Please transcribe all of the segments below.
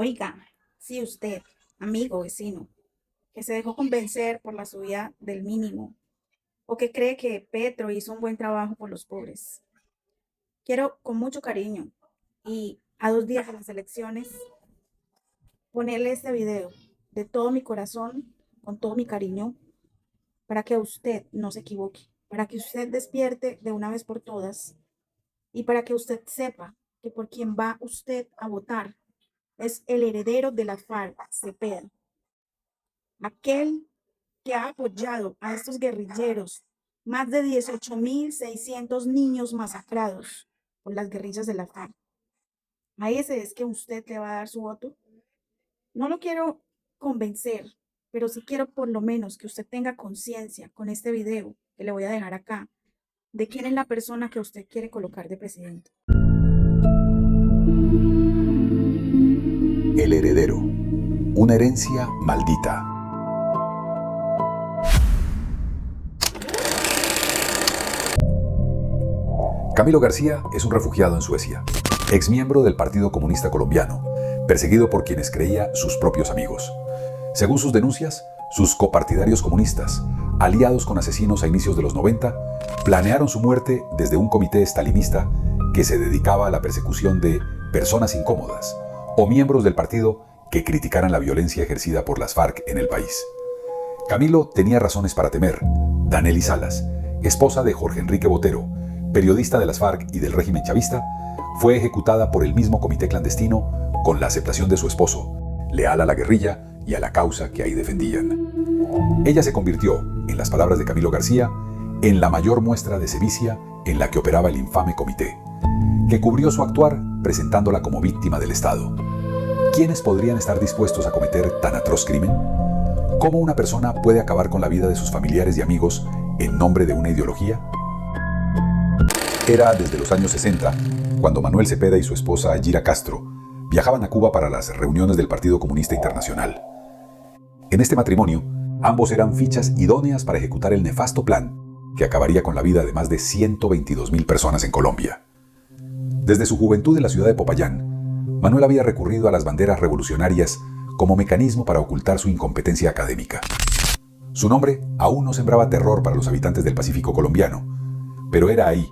Oiga, si usted, amigo, vecino, que se dejó convencer por la subida del mínimo o que cree que Petro hizo un buen trabajo por los pobres, quiero con mucho cariño y a 2 días de las elecciones ponerle este video de todo mi corazón, con todo mi cariño, para que usted no se equivoque, para que usted despierte de una vez por todas y para que usted sepa que por quien va usted a votar es el heredero de la FARC, Cepeda, aquel que ha apoyado a estos guerrilleros, más de 18.600 niños masacrados por las guerrillas de la FARC. A ese es que usted le va a dar su voto. No lo quiero convencer, pero sí quiero por lo menos que usted tenga conciencia con este video que le voy a dejar acá, de quién es la persona que usted quiere colocar de presidente. El heredero, una herencia maldita. Camilo García es un refugiado en Suecia, exmiembro del Partido Comunista Colombiano, perseguido por quienes creía sus propios amigos. Según sus denuncias, sus copartidarios comunistas, aliados con asesinos a inicios de los 90, planearon su muerte desde un comité estalinista que se dedicaba a la persecución de personas incómodas o miembros del partido que criticaran la violencia ejercida por las FARC en el país. Camilo tenía razones para temer. Danelí Salas, esposa de Jorge Enrique Botero, periodista de las FARC y del régimen chavista, fue ejecutada por el mismo comité clandestino con la aceptación de su esposo, leal a la guerrilla y a la causa que ahí defendían. Ella se convirtió, en las palabras de Camilo García, en la mayor muestra de sevicia en la que operaba el infame comité, que cubrió su actuar presentándola como víctima del Estado. ¿Quiénes podrían estar dispuestos a cometer tan atroz crimen? ¿Cómo una persona puede acabar con la vida de sus familiares y amigos en nombre de una ideología? Era desde los años 60, cuando Manuel Cepeda y su esposa Gira Castro viajaban a Cuba para las reuniones del Partido Comunista Internacional. En este matrimonio, ambos eran fichas idóneas para ejecutar el nefasto plan que acabaría con la vida de más de 122.000 personas en Colombia. Desde su juventud en la ciudad de Popayán, Manuel había recurrido a las banderas revolucionarias como mecanismo para ocultar su incompetencia académica. Su nombre aún no sembraba terror para los habitantes del Pacífico colombiano, pero era ahí,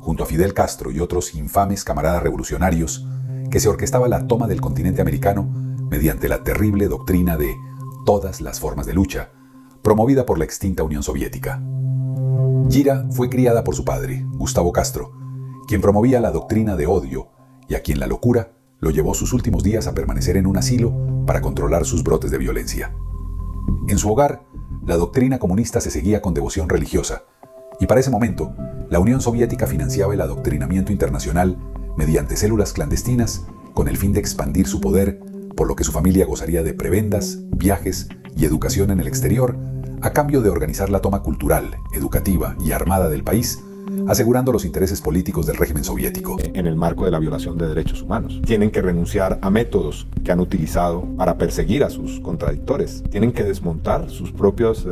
junto a Fidel Castro y otros infames camaradas revolucionarios, que se orquestaba la toma del continente americano mediante la terrible doctrina de todas las formas de lucha, promovida por la extinta Unión Soviética. Gira fue criada por su padre, Gustavo Castro, quien promovía la doctrina de odio y a quien la locura lo llevó sus últimos días a permanecer en un asilo para controlar sus brotes de violencia. En su hogar, la doctrina comunista se seguía con devoción religiosa, y para ese momento, la Unión Soviética financiaba el adoctrinamiento internacional mediante células clandestinas con el fin de expandir su poder, por lo que su familia gozaría de prebendas, viajes y educación en el exterior, a cambio de organizar la toma cultural, educativa y armada del país, asegurando los intereses políticos del régimen soviético. En el marco de la violación de derechos humanos. Tienen que renunciar a métodos que han utilizado para perseguir a sus contradictores. Tienen que desmontar sus propias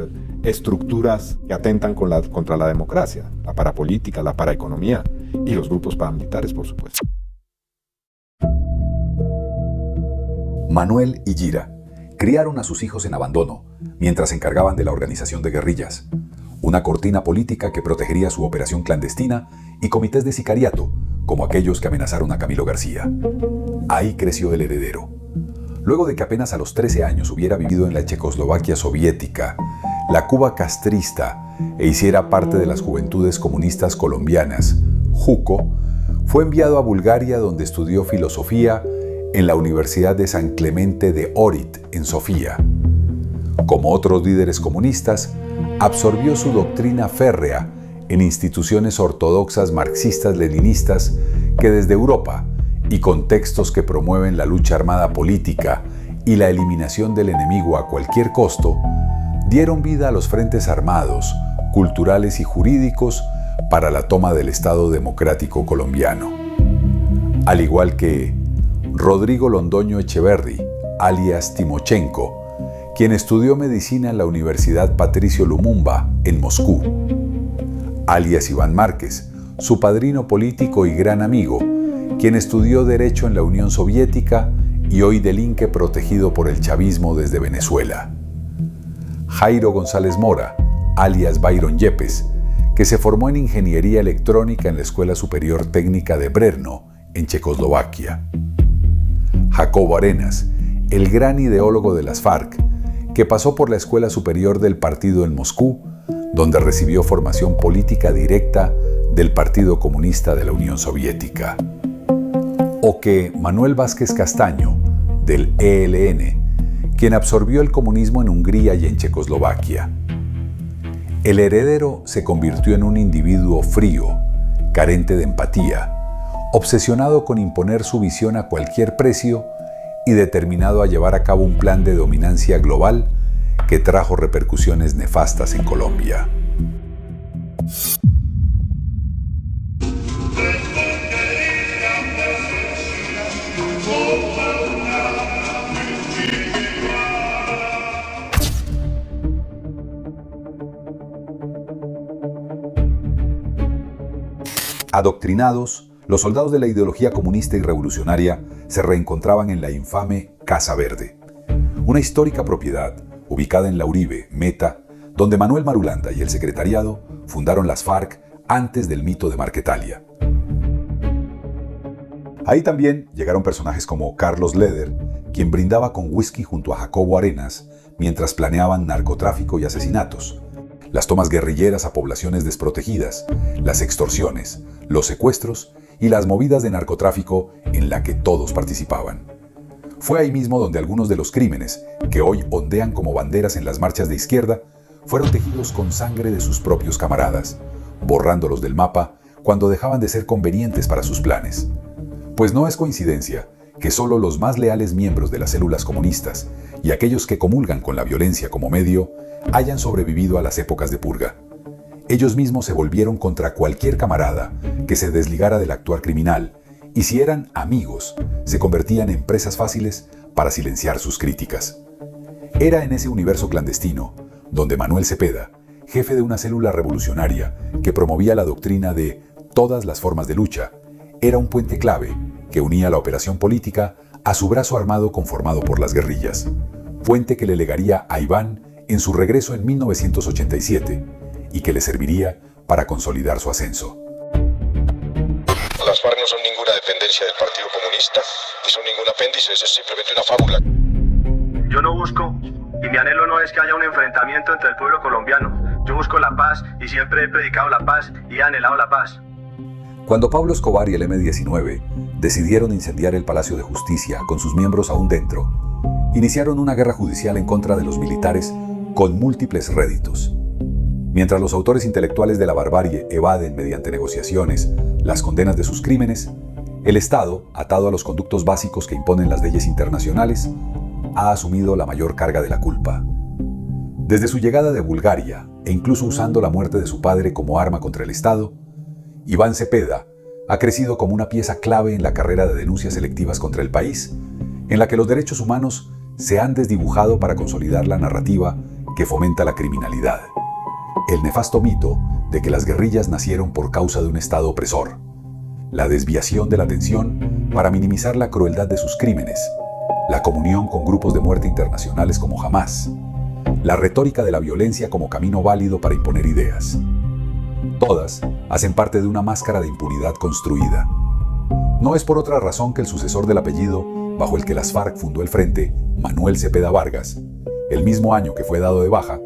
estructuras que atentan contra la democracia, la parapolítica, la paraeconomía y los grupos paramilitares, por supuesto. Manuel y Gira criaron a sus hijos en abandono mientras se encargaban de la organización de guerrillas, una cortina política que protegería su operación clandestina y comités de sicariato, como aquellos que amenazaron a Camilo García. Ahí creció el heredero. Luego de que apenas a los 13 años hubiera vivido en la Checoslovaquia soviética, la Cuba castrista e hiciera parte de las Juventudes Comunistas Colombianas, JUCO, fue enviado a Bulgaria, donde estudió filosofía en la Universidad de San Clemente de Ohrid, en Sofía. Como otros líderes comunistas, absorbió su doctrina férrea en instituciones ortodoxas marxistas-leninistas que desde Europa y contextos que promueven la lucha armada política y la eliminación del enemigo a cualquier costo, dieron vida a los frentes armados, culturales y jurídicos para la toma del Estado Democrático Colombiano. Al igual que Rodrigo Londoño Echeverri, alias Timochenko, quien estudió medicina en la Universidad Patricio Lumumba, en Moscú. Alias Iván Márquez, su padrino político y gran amigo, quien estudió Derecho en la Unión Soviética y hoy delinque protegido por el chavismo desde Venezuela. Jairo González Mora, alias Byron Yepes, que se formó en Ingeniería Electrónica en la Escuela Superior Técnica de Brno, en Checoslovaquia. Jacobo Arenas, el gran ideólogo de las FARC, que pasó por la Escuela Superior del Partido en Moscú, donde recibió formación política directa del Partido Comunista de la Unión Soviética. O que Manuel Vázquez Castaño, del ELN, quien absorbió el comunismo en Hungría y en Checoslovaquia. El heredero se convirtió en un individuo frío, carente de empatía, obsesionado con imponer su visión a cualquier precio y determinado a llevar a cabo un plan de dominancia global que trajo repercusiones nefastas en Colombia. Adoctrinados, los soldados de la ideología comunista y revolucionaria se reencontraban en la infame Casa Verde, una histórica propiedad ubicada en La Uribe, Meta, donde Manuel Marulanda y el secretariado fundaron las FARC antes del mito de Marquetalia. Ahí también llegaron personajes como Carlos Leder, quien brindaba con whisky junto a Jacobo Arenas mientras planeaban narcotráfico y asesinatos, las tomas guerrilleras a poblaciones desprotegidas, las extorsiones, los secuestros y las movidas de narcotráfico en la que todos participaban. Fue ahí mismo donde algunos de los crímenes, que hoy ondean como banderas en las marchas de izquierda, fueron tejidos con sangre de sus propios camaradas, borrándolos del mapa cuando dejaban de ser convenientes para sus planes. Pues no es coincidencia que solo los más leales miembros de las células comunistas y aquellos que comulgan con la violencia como medio hayan sobrevivido a las épocas de purga. Ellos mismos se volvieron contra cualquier camarada que se desligara del actuar criminal, y si eran amigos, se convertían en presas fáciles para silenciar sus críticas. Era en ese universo clandestino donde Manuel Cepeda, jefe de una célula revolucionaria que promovía la doctrina de todas las formas de lucha, era un puente clave que unía la operación política a su brazo armado conformado por las guerrillas, puente que le legaría a Iván en su regreso en 1987 y que le serviría para consolidar su ascenso. Las FARC no son ninguna dependencia del Partido Comunista, ni son ningún apéndice, es simplemente una fábula. Yo no busco, y mi anhelo no es que haya un enfrentamiento entre el pueblo colombiano. Yo busco la paz y siempre he predicado la paz y he anhelado la paz. Cuando Pablo Escobar y el M-19 decidieron incendiar el Palacio de Justicia con sus miembros aún dentro, iniciaron una guerra judicial en contra de los militares con múltiples réditos. Mientras los autores intelectuales de la barbarie evaden mediante negociaciones las condenas de sus crímenes, el Estado, atado a los conductos básicos que imponen las leyes internacionales, ha asumido la mayor carga de la culpa. Desde su llegada de Bulgaria, e incluso usando la muerte de su padre como arma contra el Estado, Iván Cepeda ha crecido como una pieza clave en la carrera de denuncias selectivas contra el país, en la que los derechos humanos se han desdibujado para consolidar la narrativa que fomenta la criminalidad. El nefasto mito de que las guerrillas nacieron por causa de un Estado opresor, la desviación de la atención para minimizar la crueldad de sus crímenes, la comunión con grupos de muerte internacionales como Hamás, la retórica de la violencia como camino válido para imponer ideas. Todas hacen parte de una máscara de impunidad construida. No es por otra razón que el sucesor del apellido bajo el que las FARC fundó el frente, Manuel Cepeda Vargas, el mismo año que fue dado de baja,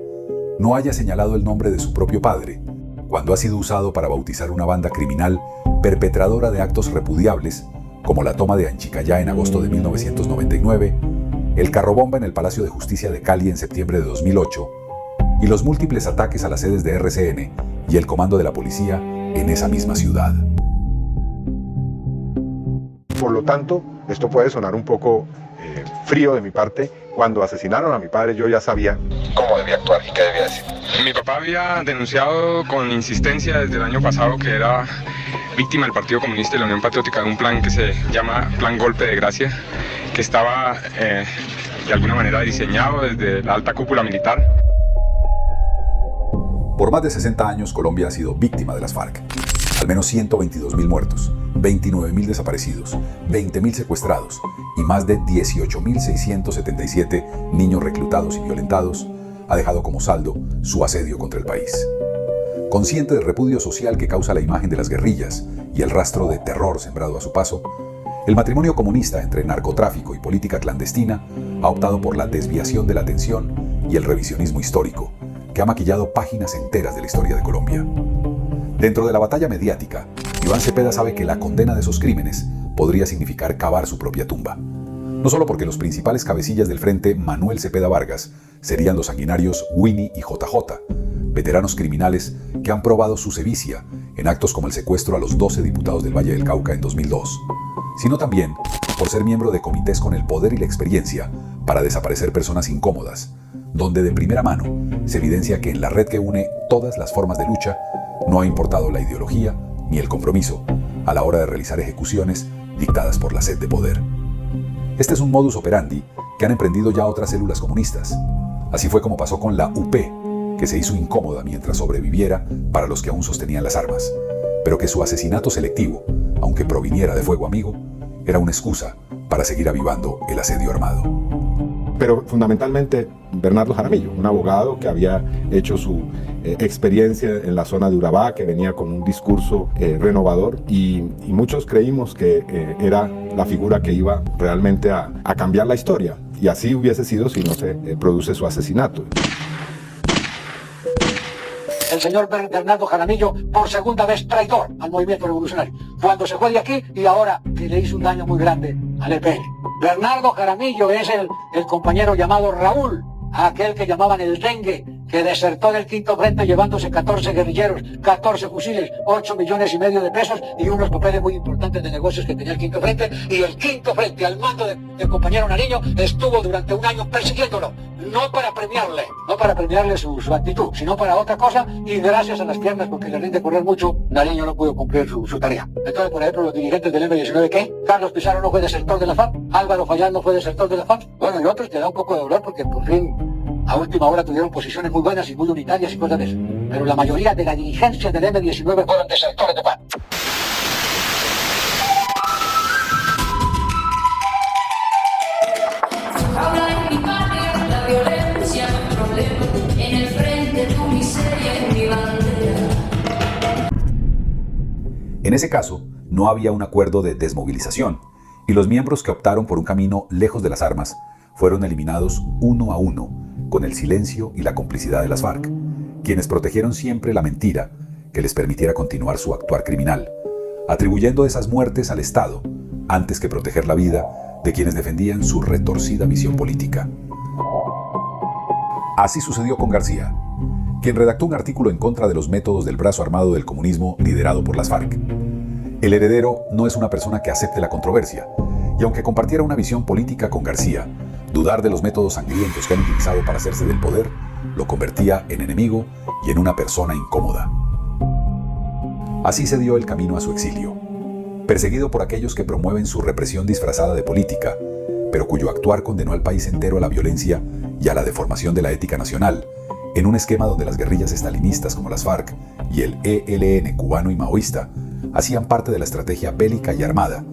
no haya señalado el nombre de su propio padre, cuando ha sido usado para bautizar una banda criminal perpetradora de actos repudiables, como la toma de Anchicayá en agosto de 1999, el carrobomba en el Palacio de Justicia de Cali en septiembre de 2008, y los múltiples ataques a las sedes de RCN y el comando de la policía en esa misma ciudad. Por lo tanto, esto puede sonar un poco frío de mi parte. Cuando asesinaron a mi padre, yo ya sabía ¿Cómo debía actuar y qué debía decir? Mi papá había denunciado con insistencia desde el año pasado que era víctima del Partido Comunista y la Unión Patriótica de un plan que se llama Plan Golpe de Gracia, que estaba de alguna manera diseñado desde la alta cúpula militar. Por más de 60 años, Colombia ha sido víctima de las FARC. Al menos 122.000 muertos, 29.000 desaparecidos, 20.000 secuestrados y más de 18.677 niños reclutados y violentados, ha dejado como saldo su asedio contra el país. Consciente del repudio social que causa la imagen de las guerrillas y el rastro de terror sembrado a su paso, el matrimonio comunista entre narcotráfico y política clandestina ha optado por la desviación de la atención y el revisionismo histórico, que ha maquillado páginas enteras de la historia de Colombia. Dentro de la batalla mediática, Iván Cepeda sabe que la condena de esos crímenes podría significar cavar su propia tumba. No solo porque los principales cabecillas del frente Manuel Cepeda Vargas serían los sanguinarios Winnie y JJ, veteranos criminales que han probado su sevicia en actos como el secuestro a los 12 diputados del Valle del Cauca en 2002, sino también por ser miembro de comités con el poder y la experiencia para desaparecer personas incómodas, donde de primera mano se evidencia que en la red que une todas las formas de lucha no ha importado la ideología ni el compromiso a la hora de realizar ejecuciones dictadas por la sed de poder. Este es un modus operandi que han emprendido ya otras células comunistas. Así fue como pasó con la UP, que se hizo incómoda mientras sobreviviera para los que aún sostenían las armas, pero que su asesinato selectivo, aunque proviniera de fuego amigo, era una excusa para seguir avivando el asedio armado. Pero fundamentalmente Bernardo Jaramillo, un abogado que había hecho su experiencia en la zona de Urabá, que venía con un discurso renovador y muchos creímos que era la figura que iba realmente a cambiar la historia, y así hubiese sido si no se produce su asesinato. El señor Bernardo Jaramillo, por segunda vez traidor al movimiento revolucionario, cuando se fue de aquí y ahora que le hizo un daño muy grande al EPL. Bernardo Jaramillo es el compañero llamado Raúl, aquel que llamaban el dengue, que desertó del Quinto Frente llevándose 14 guerrilleros, 14 fusiles, 8,5 millones de pesos y unos papeles muy importantes de negocios que tenía el Quinto Frente. Y el Quinto Frente, al mando del compañero Nariño, estuvo durante un año persiguiéndolo, no para premiarle su actitud, sino para otra cosa, y gracias a las piernas, porque le rinde correr mucho, Nariño no pudo cumplir su tarea. Entonces, por ejemplo, los dirigentes del M-19, ¿qué? Carlos Pizarro no fue desertor de la FARC, Álvaro Fayal no fue desertor de la FARC, bueno, y otros te da un poco de dolor porque por fin a última hora tuvieron posiciones muy buenas y muy unitarias y cosas de eso. Pero la mayoría de la dirigencia del M-19 fueron desertores de FARC. Ahora en mi patria la violencia no es problema. En el frente tu miseria es mi bandera. En ese caso, no había un acuerdo de desmovilización, y los miembros que optaron por un camino lejos de las armas fueron eliminados uno a uno, con el silencio y la complicidad de las FARC, quienes protegieron siempre la mentira que les permitiera continuar su actuar criminal, atribuyendo esas muertes al Estado antes que proteger la vida de quienes defendían su retorcida visión política. Así sucedió con García, quien redactó un artículo en contra de los métodos del brazo armado del comunismo liderado por las FARC. El heredero no es una persona que acepte la controversia, y aunque compartiera una visión política con García, dudar de los métodos sangrientos que han utilizado para hacerse del poder lo convertía en enemigo y en una persona incómoda. Así se dio el camino a su exilio, perseguido por aquellos que promueven su represión disfrazada de política, pero cuyo actuar condenó al país entero a la violencia y a la deformación de la ética nacional, en un esquema donde las guerrillas estalinistas como las FARC y el ELN cubano y maoísta hacían parte de la estrategia bélica y armada,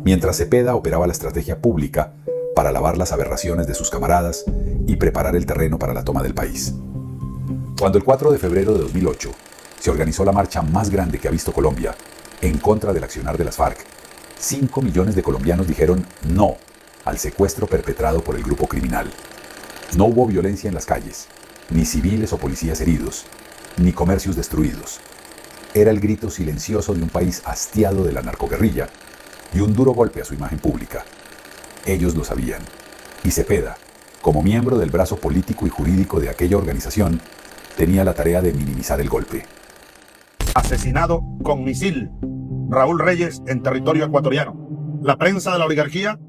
mientras Cepeda operaba la estrategia pública para lavar las aberraciones de sus camaradas y preparar el terreno para la toma del país. Cuando el 4 de febrero de 2008 se organizó la marcha más grande que ha visto Colombia en contra del accionar de las FARC, 5 millones de colombianos dijeron no al secuestro perpetrado por el grupo criminal. No hubo violencia en las calles, ni civiles o policías heridos, ni comercios destruidos. Era el grito silencioso de un país hastiado de la narcoguerrilla y un duro golpe a su imagen pública. Ellos lo sabían, y Cepeda, como miembro del brazo político y jurídico de aquella organización, tenía la tarea de minimizar el golpe. Asesinado con misil Raúl Reyes en territorio ecuatoriano. La prensa de la oligarquía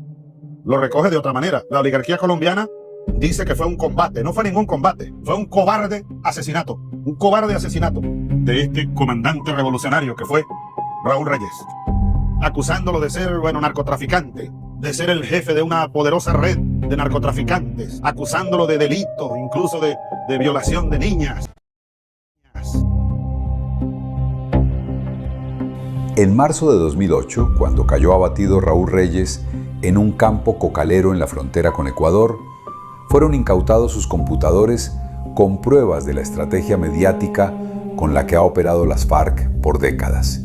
lo recoge de otra manera. La oligarquía colombiana dice que fue un combate. No fue ningún combate, fue un cobarde asesinato. Un cobarde asesinato de este comandante revolucionario que fue Raúl Reyes, acusándolo de ser, narcotraficante, de ser el jefe de una poderosa red de narcotraficantes, acusándolo de delitos, incluso de violación de niñas. En marzo de 2008, cuando cayó abatido Raúl Reyes en un campo cocalero en la frontera con Ecuador, fueron incautados sus computadores con pruebas de la estrategia mediática con la que ha operado las FARC por décadas.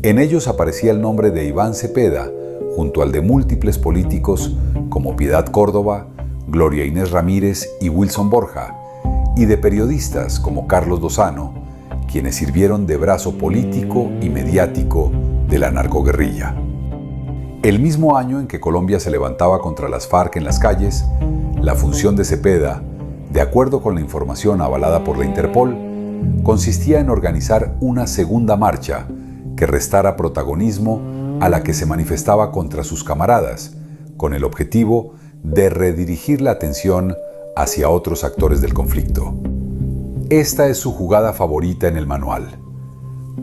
En ellos aparecía el nombre de Iván Cepeda, junto al de múltiples políticos como Piedad Córdoba, Gloria Inés Ramírez y Wilson Borja, y de periodistas como Carlos Lozano, quienes sirvieron de brazo político y mediático de la narcoguerrilla. El mismo año en que Colombia se levantaba contra las FARC en las calles, la función de Cepeda, de acuerdo con la información avalada por la Interpol, consistía en organizar una segunda marcha que restara protagonismo a la que se manifestaba contra sus camaradas, con el objetivo de redirigir la atención hacia otros actores del conflicto. Esta es su jugada favorita en el manual.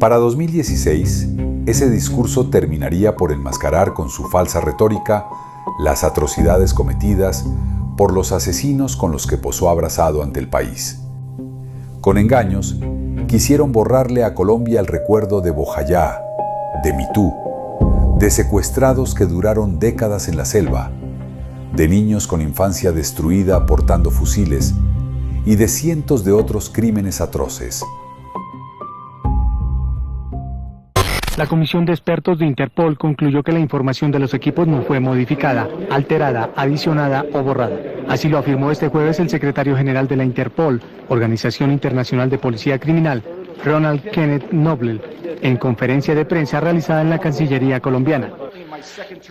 Para 2016, ese discurso terminaría por enmascarar con su falsa retórica las atrocidades cometidas por los asesinos con los que posó abrazado ante el país. Con engaños, quisieron borrarle a Colombia el recuerdo de Bojayá, de Mitú, de secuestrados que duraron décadas en la selva, de niños con infancia destruida portando fusiles y de cientos de otros crímenes atroces. La comisión de expertos de Interpol concluyó que la información de los equipos no fue modificada, alterada, adicionada o borrada. Así lo afirmó este jueves el secretario general de la Interpol, Organización Internacional de Policía Criminal, Ronald Kenneth Noble, en conferencia de prensa realizada en la Cancillería colombiana.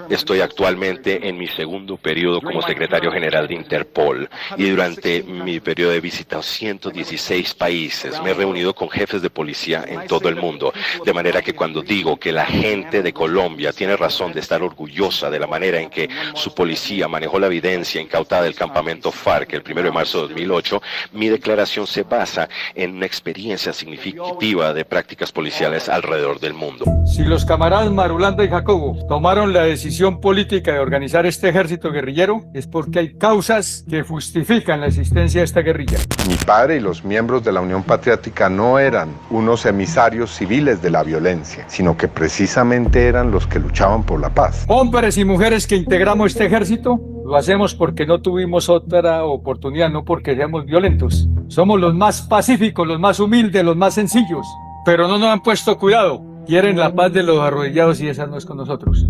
Estoy actualmente en mi segundo periodo como secretario general de Interpol y durante mi periodo de visita a 116 países me he reunido con jefes de policía en todo el mundo, de manera que cuando digo que la gente de Colombia tiene razón de estar orgullosa de la manera en que su policía manejó la evidencia incautada del campamento FARC el 1 de marzo de 2008, mi declaración se basa en una experiencia significativa de prácticas policiales alrededor del mundo. Si los camaradas Marulanda y Jacobo tomaron la decisión política de organizar este ejército guerrillero, es porque hay causas que justifican la existencia de esta guerrilla. Mi padre y los miembros de la Unión Patriótica no eran unos emisarios civiles de la violencia, sino que precisamente eran los que luchaban por la paz. Hombres y mujeres que integramos este ejército, lo hacemos porque no tuvimos otra oportunidad, no porque seamos violentos. Somos los más pacíficos, los más humildes, los más sencillos, pero no nos han puesto cuidado. Quieren la paz de los arrodillados y esa no es con nosotros.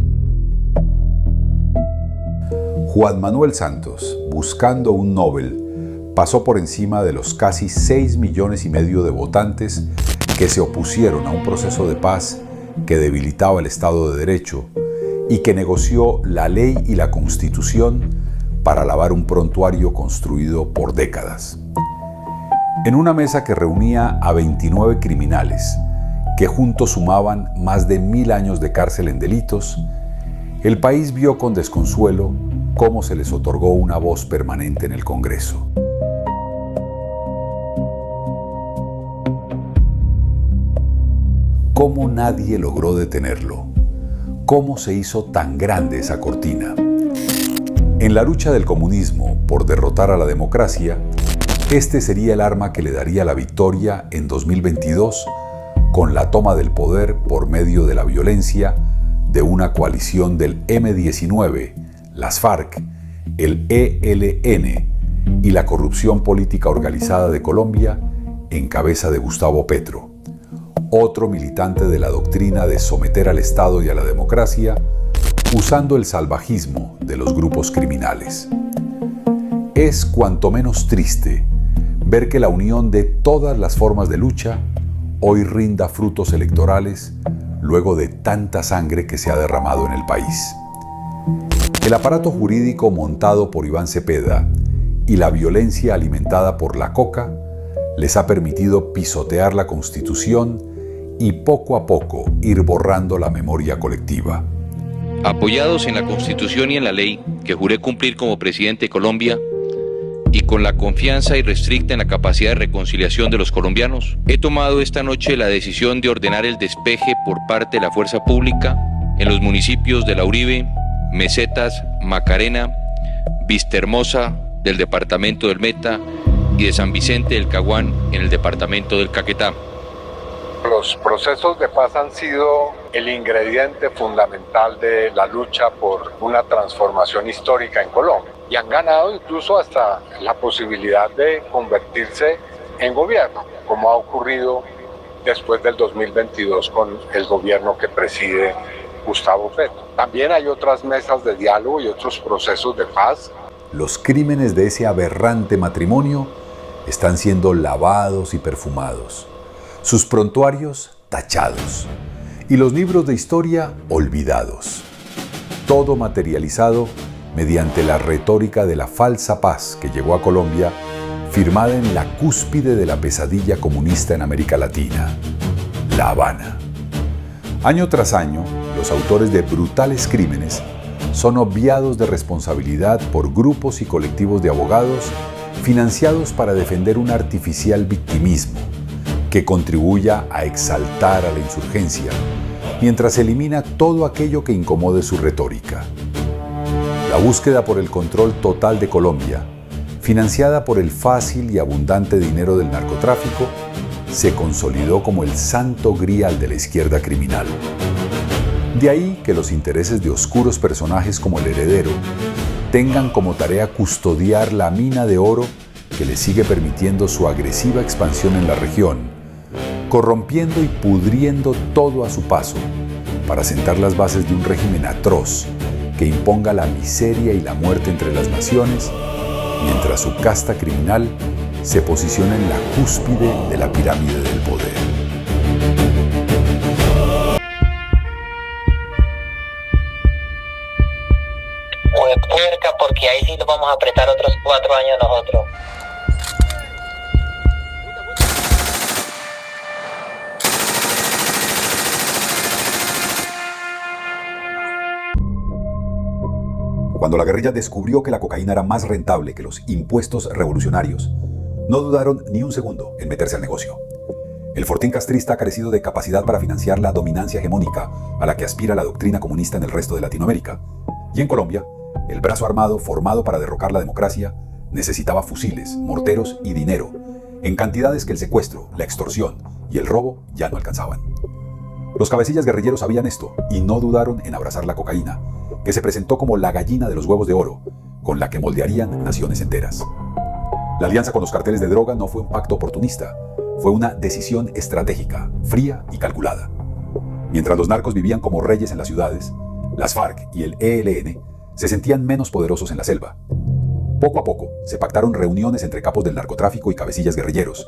Juan Manuel Santos, buscando un Nobel, pasó por encima de los casi 6,5 millones de votantes que se opusieron a un proceso de paz que debilitaba el Estado de Derecho y que negoció la ley y la Constitución para lavar un prontuario construido por décadas. En una mesa que reunía a 29 criminales, que juntos sumaban más de 1000 años de cárcel en delitos, el país vio con desconsuelo cómo se les otorgó una voz permanente en el Congreso. ¿Cómo nadie logró detenerlo? ¿Cómo se hizo tan grande esa cortina? En la lucha del comunismo por derrotar a la democracia, este sería el arma que le daría la victoria en 2022 con la toma del poder por medio de la violencia de una coalición del M-19, las FARC, el ELN y la corrupción política organizada de Colombia en cabeza de Gustavo Petro, otro militante de la doctrina de someter al Estado y a la democracia usando el salvajismo de los grupos criminales. Es cuanto menos triste ver que la unión de todas las formas de lucha hoy rinda frutos electorales luego de tanta sangre que se ha derramado en el país. El aparato jurídico montado por Iván Cepeda y la violencia alimentada por la coca les ha permitido pisotear la Constitución y poco a poco ir borrando la memoria colectiva. Apoyados en la Constitución y en la ley que juré cumplir como presidente de Colombia, y con la confianza irrestricta en la capacidad de reconciliación de los colombianos, he tomado esta noche la decisión de ordenar el despeje por parte de la fuerza pública en los municipios de La Uribe, Mesetas, Macarena, Vistahermosa del departamento del Meta y de San Vicente del Caguán en el departamento del Caquetá. Los procesos de paz han sido el ingrediente fundamental de la lucha por una transformación histórica en Colombia y han ganado incluso hasta la posibilidad de convertirse en gobierno, como ha ocurrido después del 2022 con el gobierno que preside Gustavo Petro. También hay otras mesas de diálogo y otros procesos de paz. Los crímenes de ese aberrante matrimonio están siendo lavados y perfumados, sus prontuarios tachados y los libros de historia olvidados. Todo materializado mediante la retórica de la falsa paz que llegó a Colombia, firmada en la cúspide de la pesadilla comunista en América Latina, La Habana. Año tras año, los autores de brutales crímenes son obviados de responsabilidad por grupos y colectivos de abogados financiados para defender un artificial victimismo que contribuya a exaltar a la insurgencia, mientras elimina todo aquello que incomode su retórica. La búsqueda por el control total de Colombia, financiada por el fácil y abundante dinero del narcotráfico, se consolidó como el santo grial de la izquierda criminal. De ahí que los intereses de oscuros personajes como el heredero tengan como tarea custodiar la mina de oro que le sigue permitiendo su agresiva expansión en la región, corrompiendo y pudriendo todo a su paso para sentar las bases de un régimen atroz que imponga la miseria y la muerte entre las naciones, mientras su casta criminal se posiciona en la cúspide de la pirámide del poder. Puerca, porque ahí sí lo vamos a apretar otros 4 años nosotros. Cuando la guerrilla descubrió que la cocaína era más rentable que los impuestos revolucionarios, no dudaron ni un segundo en meterse al negocio. El fortín castrista ha carecido de capacidad para financiar la dominancia hegemónica a la que aspira la doctrina comunista en el resto de Latinoamérica. Y en Colombia, el brazo armado formado para derrocar la democracia necesitaba fusiles, morteros y dinero, en cantidades que el secuestro, la extorsión y el robo ya no alcanzaban. Los cabecillas guerrilleros sabían esto y no dudaron en abrazar la cocaína, que se presentó como la gallina de los huevos de oro, con la que moldearían naciones enteras. La alianza con los carteles de droga no fue un pacto oportunista, fue una decisión estratégica, fría y calculada. Mientras los narcos vivían como reyes en las ciudades, las FARC y el ELN se sentían menos poderosos en la selva. Poco a poco se pactaron reuniones entre capos del narcotráfico y cabecillas guerrilleros,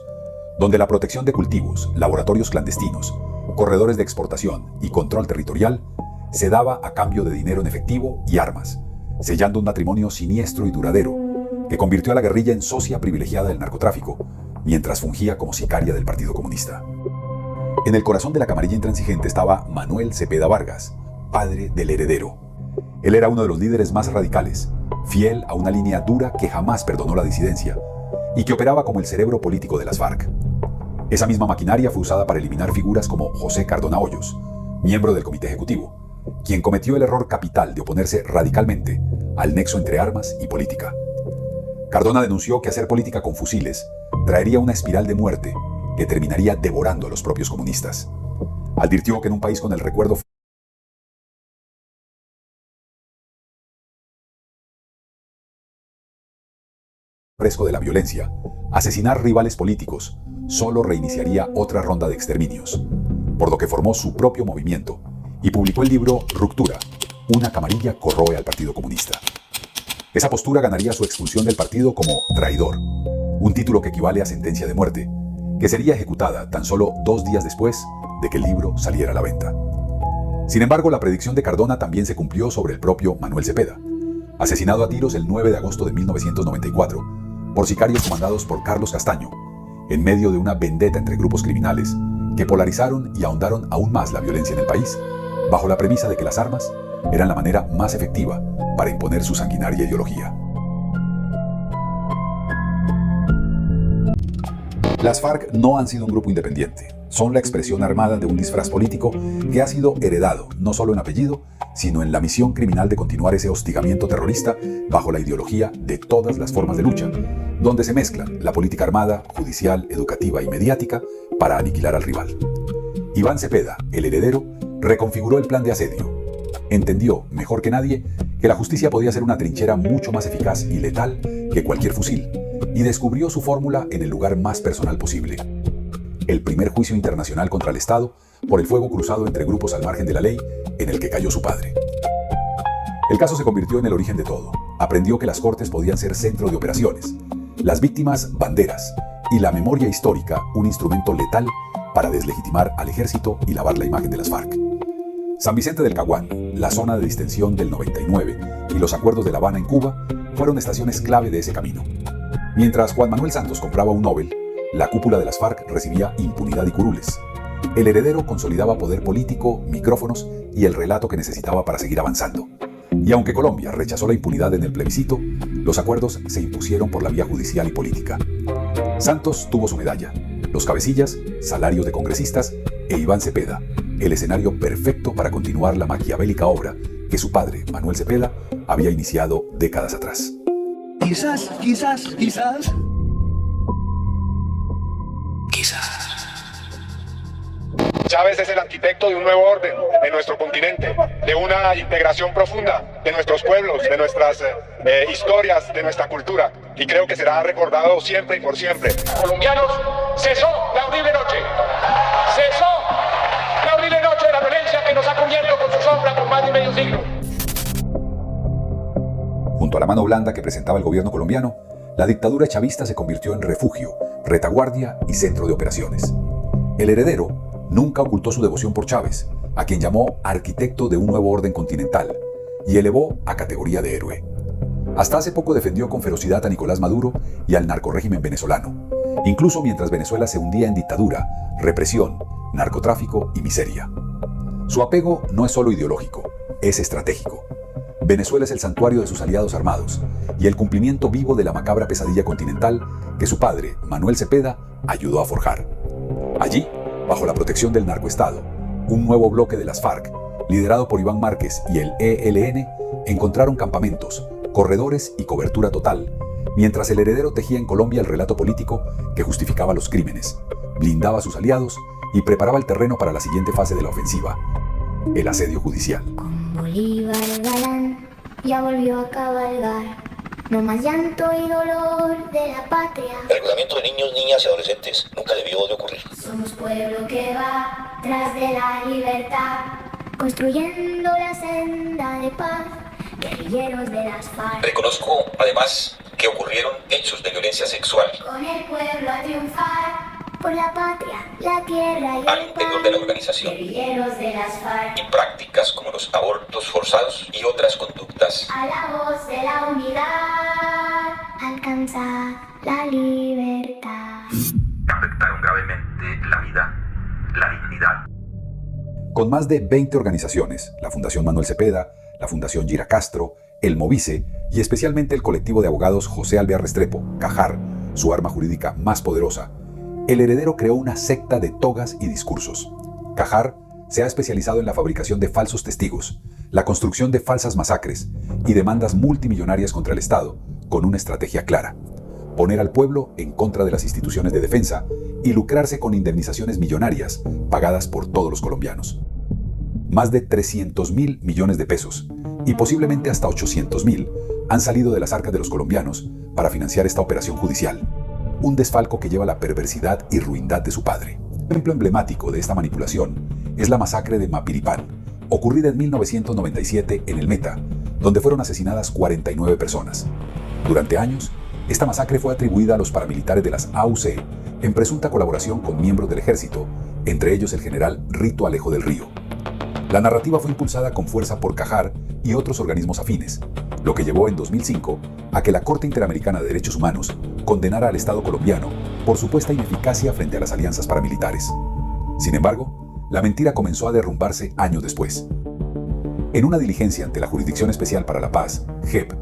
donde la protección de cultivos, laboratorios clandestinos, corredores de exportación y control territorial se daba a cambio de dinero en efectivo y armas, sellando un matrimonio siniestro y duradero que convirtió a la guerrilla en socia privilegiada del narcotráfico, mientras fungía como sicaria del Partido Comunista. En el corazón de la camarilla intransigente estaba Manuel Cepeda Vargas, padre del heredero. Él era uno de los líderes más radicales, fiel a una línea dura que jamás perdonó la disidencia y que operaba como el cerebro político de las FARC. Esa misma maquinaria fue usada para eliminar figuras como José Cardona Hoyos, miembro del Comité Ejecutivo, quien cometió el error capital de oponerse radicalmente al nexo entre armas y política. Cardona denunció que hacer política con fusiles traería una espiral de muerte que terminaría devorando a los propios comunistas. Advirtió que en un país con el recuerdo fresco de la violencia, asesinar rivales políticos solo reiniciaría otra ronda de exterminios, por lo que formó su propio movimiento y publicó el libro Ruptura, una camarilla corroe al Partido Comunista. Esa postura ganaría su expulsión del partido como traidor, un título que equivale a sentencia de muerte, que sería ejecutada tan solo 2 días después de que el libro saliera a la venta. Sin embargo, la predicción de Cardona también se cumplió sobre el propio Manuel Cepeda, asesinado a tiros el 9 de agosto de 1994 por sicarios comandados por Carlos Castaño, en medio de una vendetta entre grupos criminales que polarizaron y ahondaron aún más la violencia en el país, bajo la premisa de que las armas eran la manera más efectiva para imponer su sanguinaria ideología. Las FARC no han sido un grupo independiente, son la expresión armada de un disfraz político que ha sido heredado no solo en apellido, sino en la misión criminal de continuar ese hostigamiento terrorista bajo la ideología de todas las formas de lucha, donde se mezclan la política armada, judicial, educativa y mediática para aniquilar al rival. Iván Cepeda, el heredero, reconfiguró el plan de asedio. Entendió, mejor que nadie, que la justicia podía ser una trinchera mucho más eficaz y letal que cualquier fusil, y descubrió su fórmula en el lugar más personal posible. El primer juicio internacional contra el Estado por el fuego cruzado entre grupos al margen de la ley, en el que cayó su padre. El caso se convirtió en el origen de todo. Aprendió que las cortes podían ser centro de operaciones, las víctimas banderas y la memoria histórica un instrumento letal para deslegitimar al ejército y lavar la imagen de las FARC. San Vicente del Caguán, la zona de distensión del 99 y los acuerdos de La Habana en Cuba fueron estaciones clave de ese camino. Mientras Juan Manuel Santos compraba un Nobel, la cúpula de las FARC recibía impunidad y curules. El heredero consolidaba poder político, micrófonos y el relato que necesitaba para seguir avanzando. Y aunque Colombia rechazó la impunidad en el plebiscito, los acuerdos se impusieron por la vía judicial y política. Santos tuvo su medalla, los cabecillas, salarios de congresistas e Iván Cepeda, el escenario perfecto para continuar la maquiavélica obra que su padre, Manuel Cepeda, había iniciado décadas atrás. Quizás. Chávez es el arquitecto de un nuevo orden en nuestro continente, de una integración profunda de nuestros pueblos, de nuestras historias, de nuestra cultura. Y creo que será recordado siempre y por siempre. Colombianos, cesó la horrible noche. Cesó la horrible noche de la violencia que nos ha cubierto con su sombra por más de medio siglo. Junto a la mano blanda que presentaba el gobierno colombiano, la dictadura chavista se convirtió en refugio, retaguardia y centro de operaciones. El heredero nunca ocultó su devoción por Chávez, a quien llamó arquitecto de un nuevo orden continental, y elevó a categoría de héroe. Hasta hace poco defendió con ferocidad a Nicolás Maduro y al narcorrégimen venezolano, incluso mientras Venezuela se hundía en dictadura, represión, narcotráfico y miseria. Su apego no es solo ideológico, es estratégico. Venezuela es el santuario de sus aliados armados y el cumplimiento vivo de la macabra pesadilla continental que su padre, Manuel Cepeda, ayudó a forjar. Allí, bajo la protección del narcoestado, un nuevo bloque de las FARC, liderado por Iván Márquez y el ELN, encontraron campamentos, corredores y cobertura total, mientras el heredero tejía en Colombia el relato político que justificaba los crímenes, blindaba a sus aliados y preparaba el terreno para la siguiente fase de la ofensiva, el asedio judicial. Con Bolívar el galán ya volvió a cabalgar. No más llanto y dolor de la patria. El reclutamiento de niños, niñas y adolescentes nunca debió de ocurrir. Somos pueblo que va tras de la libertad, construyendo la senda de paz, guerrilleros de las FARC. Reconozco, además, que ocurrieron hechos de violencia sexual Con el pueblo a triunfar, por la patria, la tierra y al interior de la organización, guerrilleros de las FARC. y prácticas como los abortos forzados y otras conductas. A la voz de la unidad, alcanzar la libertad. Afectaron gravemente la vida, la dignidad. Con más de 20 organizaciones, la Fundación Manuel Cepeda, la Fundación Gira Castro, el Movice y especialmente el colectivo de abogados José Alvear Restrepo, Cajar, su arma jurídica más poderosa, el heredero creó una secta de togas y discursos. Cajar se ha especializado en la fabricación de falsos testigos, la construcción de falsas masacres y demandas multimillonarias contra el Estado, con una estrategia clara: poner al pueblo en contra de las instituciones de defensa y lucrarse con indemnizaciones millonarias pagadas por todos los colombianos. Más de 300.000 millones de pesos y posiblemente hasta 800.000 han salido de las arcas de los colombianos para financiar esta operación judicial, un desfalco que lleva la perversidad y ruindad de su padre. Un ejemplo emblemático de esta manipulación es la masacre de Mapiripán, ocurrida en 1997 en el Meta, donde fueron asesinadas 49 personas. Durante años, esta masacre fue atribuida a los paramilitares de las AUC en presunta colaboración con miembros del ejército, entre ellos el general Rito Alejo del Río. La narrativa fue impulsada con fuerza por Cajar y otros organismos afines, lo que llevó en 2005 a que la Corte Interamericana de Derechos Humanos condenara al Estado colombiano por supuesta ineficacia frente a las alianzas paramilitares. Sin embargo, la mentira comenzó a derrumbarse años después. En una diligencia ante la Jurisdicción Especial para la Paz, JEP,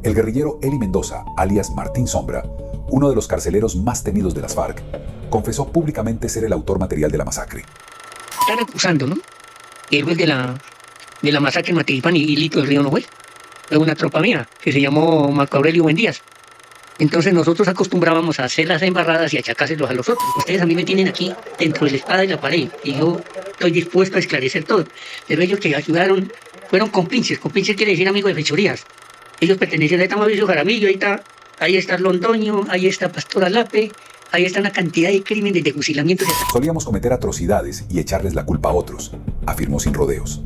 el guerrillero Eli Mendoza, alias Martín Sombra, uno de los carceleros más temidos de las FARC, confesó públicamente ser el autor material de la masacre. Están acusando, ¿no? El juez de la masacre en Mapiripán y Lito del Río, ¿no fue? Fue una tropa mía que se llamó Marco Aurelio Buendías. Entonces nosotros acostumbrábamos a hacer las embarradas y achacárselos a los otros. Ustedes a mí me tienen aquí dentro de la espada y la pared y yo estoy dispuesto a esclarecer todo. Pero ellos que ayudaron fueron compinches. Compinches quiere decir amigos de fechorías. Ellos pertenecían, ahí está Mauricio Jaramillo, ahí está Londoño, ahí está Pastor Alape, ahí está una cantidad de crímenes, de fusilamientos. Solíamos cometer atrocidades y echarles la culpa a otros, afirmó sin rodeos.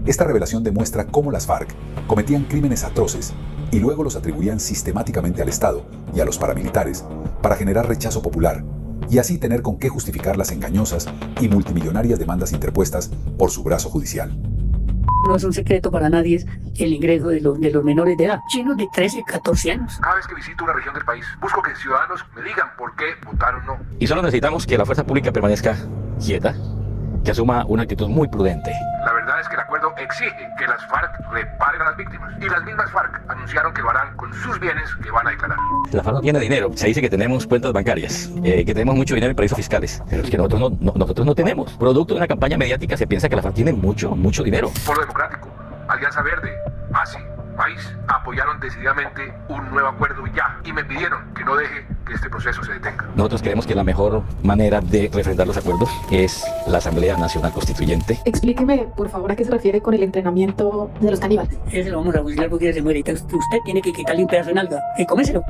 Esta revelación demuestra cómo las FARC cometían crímenes atroces y luego los atribuían sistemáticamente al Estado y a los paramilitares para generar rechazo popular y así tener con qué justificar las engañosas y multimillonarias demandas interpuestas por su brazo judicial. No es un secreto para nadie el ingreso de los menores de edad, chinos de 13, 14 años. Cada vez que visito una región del país, busco que ciudadanos me digan por qué votaron no. Y solo necesitamos que la fuerza pública permanezca quieta, que asuma una actitud muy prudente. La verdad es que el acuerdo exige que las FARC reparen a las víctimas. Y las mismas FARC anunciaron que lo harán con sus bienes que van a declarar. La FARC no tiene dinero. Se dice que tenemos cuentas bancarias, que tenemos mucho dinero en paraísos fiscales. Pero es que nosotros no tenemos. Producto de una campaña mediática se piensa que la FARC tiene mucho dinero. Foro Democrático, Alianza Verde, ASI, País, apoyaron decididamente un nuevo acuerdo ya. Y me pidieron que no deje que este proceso se detenga. Nosotros creemos que la mejor manera de refrendar los acuerdos es la Asamblea Nacional Constituyente. Explíqueme, por favor, a qué se refiere con el entrenamiento de los caníbales. Ese lo vamos a fusilar porque se muere. Usted tiene que quitarle un pedazo de nalga y comérselo.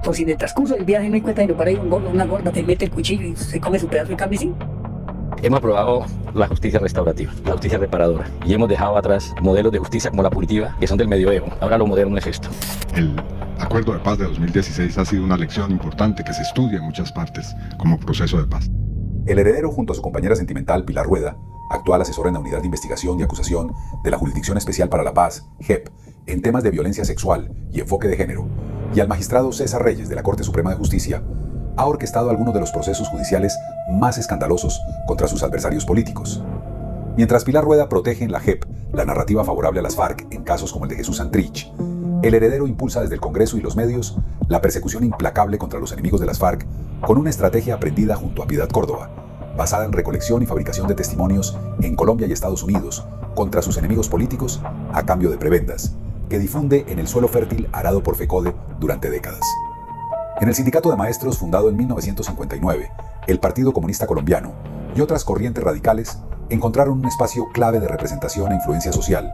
Por si en el transcurso del viaje no encuentra dinero para ir un gordo o una gorda, te mete el cuchillo y se come su pedazo de carne, ¿sí? Hemos aprobado la justicia restaurativa, la justicia reparadora, y hemos dejado atrás modelos de justicia como la punitiva, que son del medioevo. Ahora lo moderno es esto. El Acuerdo de Paz de 2016 ha sido una lección importante que se estudia en muchas partes como proceso de paz. El heredero, junto a su compañera sentimental Pilar Rueda, actual asesora en la Unidad de Investigación y Acusación de la Jurisdicción Especial para la Paz, JEP, en temas de violencia sexual y enfoque de género, y al magistrado César Reyes de la Corte Suprema de Justicia, ha orquestado algunos de los procesos judiciales más escandalosos contra sus adversarios políticos. Mientras Pilar Rueda protege en la JEP la narrativa favorable a las FARC en casos como el de Jesús Santrich, el heredero impulsa desde el Congreso y los medios la persecución implacable contra los enemigos de las FARC con una estrategia aprendida junto a Piedad Córdoba, basada en recolección y fabricación de testimonios en Colombia y Estados Unidos contra sus enemigos políticos a cambio de prebendas, que difunde en el suelo fértil arado por FECODE durante décadas. En el Sindicato de Maestros, fundado en 1959, el Partido Comunista Colombiano y otras corrientes radicales encontraron un espacio clave de representación e influencia social,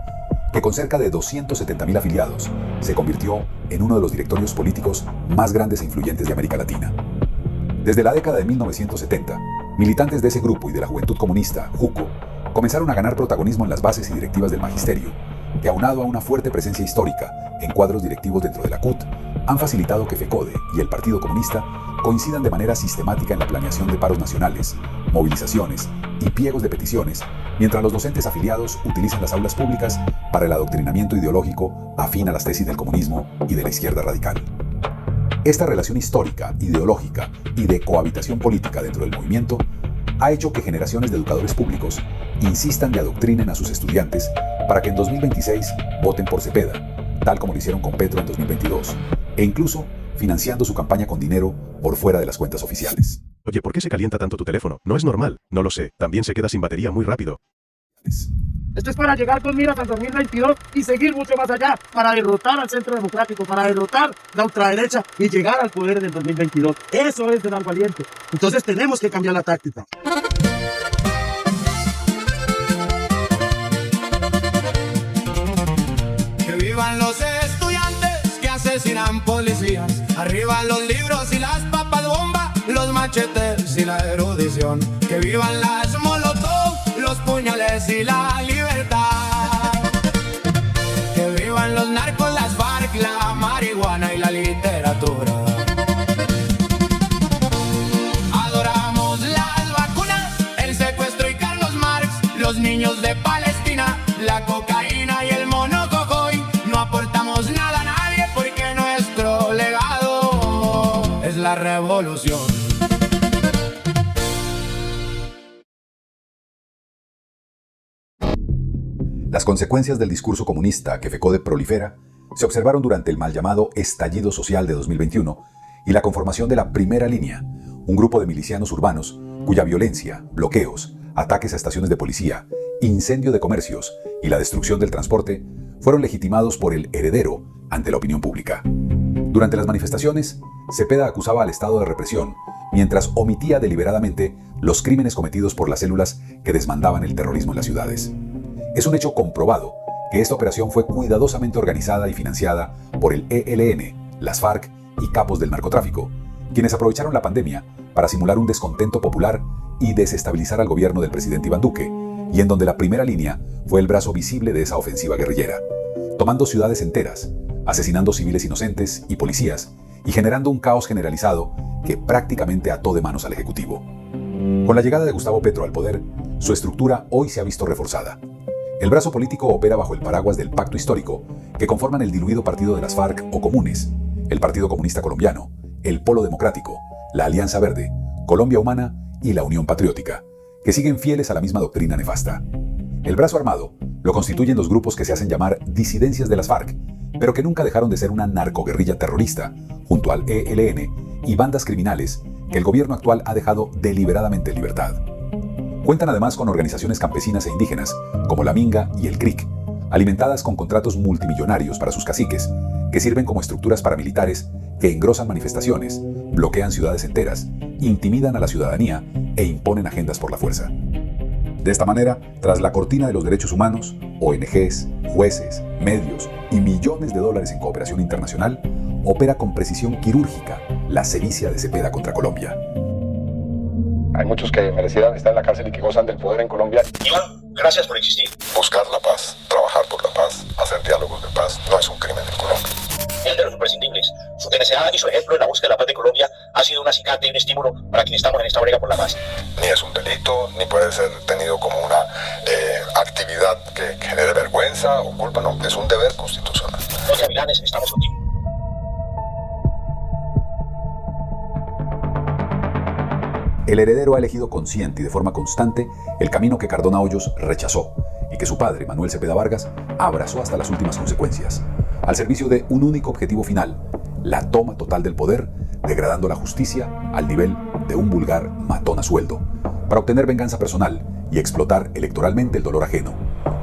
que con cerca de 270.000 afiliados se convirtió en uno de los directorios políticos más grandes e influyentes de América Latina. Desde la década de 1970, militantes de ese grupo y de la Juventud Comunista, JUCO, comenzaron a ganar protagonismo en las bases y directivas del magisterio, que aunado a una fuerte presencia histórica en cuadros directivos dentro de la CUT, han facilitado que FECODE y el Partido Comunista coincidan de manera sistemática en la planeación de paros nacionales, movilizaciones y pliegos de peticiones, mientras los docentes afiliados utilizan las aulas públicas para el adoctrinamiento ideológico afín a las tesis del comunismo y de la izquierda radical. Esta relación histórica, ideológica y de cohabitación política dentro del movimiento ha hecho que generaciones de educadores públicos insistan y adoctrinen a sus estudiantes para que en 2026 voten por Cepeda, tal como lo hicieron con Petro en 2022, e incluso financiando su campaña con dinero por fuera de las cuentas oficiales. Oye, ¿por qué se calienta tanto tu teléfono? No es normal. No lo sé. También se queda sin batería muy rápido. Esto es para llegar con miras al 2022 y seguir mucho más allá, para derrotar al Centro Democrático, para derrotar la ultraderecha y llegar al poder en el 2022. Eso es de dar valiente. Entonces tenemos que cambiar la táctica. Que vivan los estudiantes que asesinan policías. Arriba los libros y las papas bomba, los machetes y la erudición. Que vivan las molotov, los puñales y la libertad. Que vivan los narcos, las FARC, la marihuana y la literatura. Adoramos las vacunas, el secuestro y Carlos Marx, los niños de Palestina, la cocaína y el monococoy. No aportamos nada a nadie porque nuestro legado es la revolución. Las consecuencias del discurso comunista que FECODE prolifera se observaron durante el mal llamado estallido social de 2021 y la conformación de la Primera Línea, un grupo de milicianos urbanos cuya violencia, bloqueos, ataques a estaciones de policía, incendio de comercios y la destrucción del transporte fueron legitimados por el heredero ante la opinión pública. Durante las manifestaciones, Cepeda acusaba al Estado de represión, mientras omitía deliberadamente los crímenes cometidos por las células que desmandaban el terrorismo en las ciudades. Es un hecho comprobado que esta operación fue cuidadosamente organizada y financiada por el ELN, las FARC y capos del narcotráfico, quienes aprovecharon la pandemia para simular un descontento popular y desestabilizar al gobierno del presidente Iván Duque, y en donde la primera línea fue el brazo visible de esa ofensiva guerrillera, tomando ciudades enteras, asesinando civiles inocentes y policías, y generando un caos generalizado que prácticamente ató de manos al Ejecutivo. Con la llegada de Gustavo Petro al poder, su estructura hoy se ha visto reforzada. El brazo político opera bajo el paraguas del pacto histórico que conforman el diluido partido de las FARC o Comunes, el Partido Comunista Colombiano, el Polo Democrático, la Alianza Verde, Colombia Humana y la Unión Patriótica, que siguen fieles a la misma doctrina nefasta. El brazo armado lo constituyen los grupos que se hacen llamar disidencias de las FARC, pero que nunca dejaron de ser una narcoguerrilla terrorista, junto al ELN y bandas criminales que el gobierno actual ha dejado deliberadamente en libertad. Cuentan además con organizaciones campesinas e indígenas, como la Minga y el CRIC, alimentadas con contratos multimillonarios para sus caciques, que sirven como estructuras paramilitares que engrosan manifestaciones, bloquean ciudades enteras, intimidan a la ciudadanía e imponen agendas por la fuerza. De esta manera, tras la cortina de los derechos humanos, ONGs, jueces, medios y millones de dólares en cooperación internacional, opera con precisión quirúrgica la sevicia de Cepeda contra Colombia. Hay muchos que merecieran estar en la cárcel y que gozan del poder en Colombia. Iván, gracias por existir. Buscar la paz, trabajar por la paz, hacer diálogos de paz, no es un crimen en Colombia. Es de los imprescindibles. Su tenacidad y su ejemplo en la búsqueda de la paz de Colombia ha sido un acicate y un estímulo para quienes estamos en esta brega por la paz. Ni es un delito, ni puede ser tenido como una actividad que genere vergüenza o culpa, no, es un deber constitucional. Los gavilanes estamos contigo. El heredero ha elegido consciente y de forma constante el camino que Cardona Hoyos rechazó y que su padre, Manuel Cepeda Vargas, abrazó hasta las últimas consecuencias, al servicio de un único objetivo final: la toma total del poder, degradando la justicia al nivel de un vulgar matón a sueldo, para obtener venganza personal y explotar electoralmente el dolor ajeno,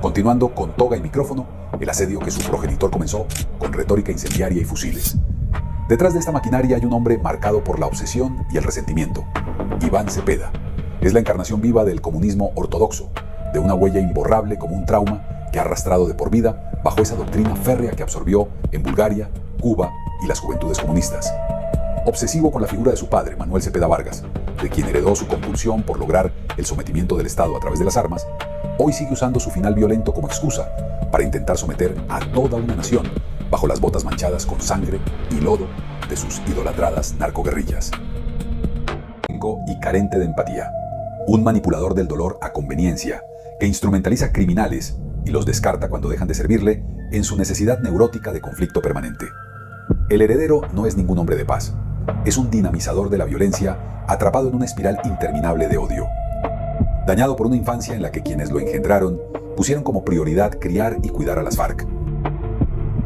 continuando con toga y micrófono el asedio que su progenitor comenzó con retórica incendiaria y fusiles. Detrás de esta maquinaria hay un hombre marcado por la obsesión y el resentimiento: Iván Cepeda. Es la encarnación viva del comunismo ortodoxo, de una huella imborrable como un trauma que ha arrastrado de por vida bajo esa doctrina férrea que absorbió en Bulgaria, Cuba y las juventudes comunistas. Obsesivo con la figura de su padre, Manuel Cepeda Vargas, de quien heredó su compulsión por lograr el sometimiento del Estado a través de las armas, hoy sigue usando su final violento como excusa para intentar someter a toda una nación bajo las botas manchadas con sangre y lodo de sus idolatradas narcoguerrillas. Y carente de empatía, un manipulador del dolor a conveniencia, que instrumentaliza criminales y los descarta cuando dejan de servirle en su necesidad neurótica de conflicto permanente. El heredero no es ningún hombre de paz, es un dinamizador de la violencia atrapado en una espiral interminable de odio. Dañado por una infancia en la que quienes lo engendraron pusieron como prioridad criar y cuidar a las FARC.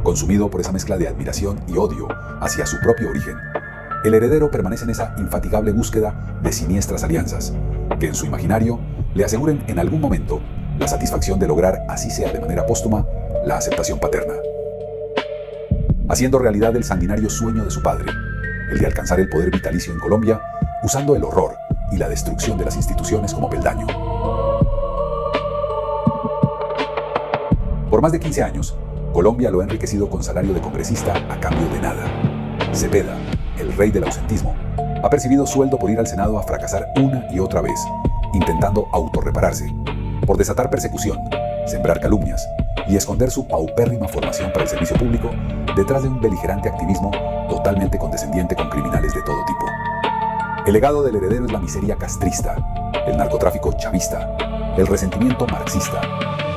Consumido por esa mezcla de admiración y odio hacia su propio origen, el heredero permanece en esa infatigable búsqueda de siniestras alianzas, que en su imaginario le aseguren en algún momento la satisfacción de lograr, así sea de manera póstuma, la aceptación paterna. Haciendo realidad el sanguinario sueño de su padre, el de alcanzar el poder vitalicio en Colombia, usando el horror y la destrucción de las instituciones como peldaño. Por más de 15 años, Colombia lo ha enriquecido con salario de congresista a cambio de nada. Cepeda, el rey del ausentismo, ha percibido sueldo por ir al Senado a fracasar una y otra vez, intentando autorrepararse, por desatar persecución, sembrar calumnias y esconder su paupérrima formación para el servicio público detrás de un beligerante activismo totalmente condescendiente con criminales de todo tipo. El legado del heredero es la miseria castrista, el narcotráfico chavista, el resentimiento marxista,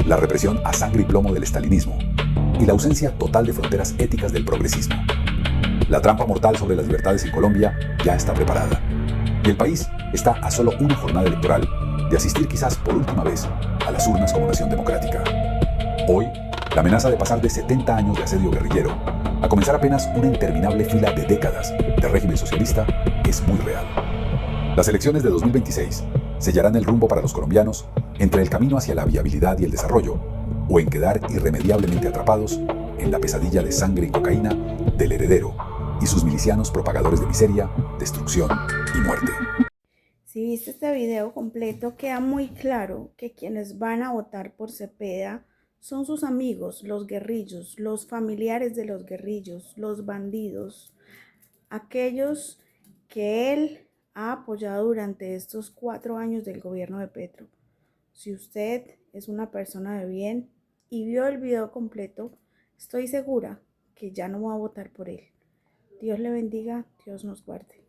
la represión a sangre y plomo del estalinismo y la ausencia total de fronteras éticas del progresismo. La trampa mortal sobre las libertades en Colombia ya está preparada, y el país está a solo una jornada electoral de asistir quizás por última vez a las urnas como nación democrática. Hoy, la amenaza de pasar de 70 años de asedio guerrillero a comenzar apenas una interminable fila de décadas de régimen socialista es muy real. Las elecciones de 2026 sellarán el rumbo para los colombianos entre el camino hacia la viabilidad y el desarrollo, o en quedar irremediablemente atrapados en la pesadilla de sangre y cocaína del heredero, y sus milicianos propagadores de miseria, destrucción y muerte. Si viste este video completo, queda muy claro que quienes van a votar por Cepeda son sus amigos, los guerrillos, los familiares de los guerrillos, los bandidos, aquellos que él ha apoyado durante estos 4 años del gobierno de Petro. Si usted es una persona de bien y vio el video completo, estoy segura que ya no va a votar por él. Dios le bendiga, Dios nos guarde.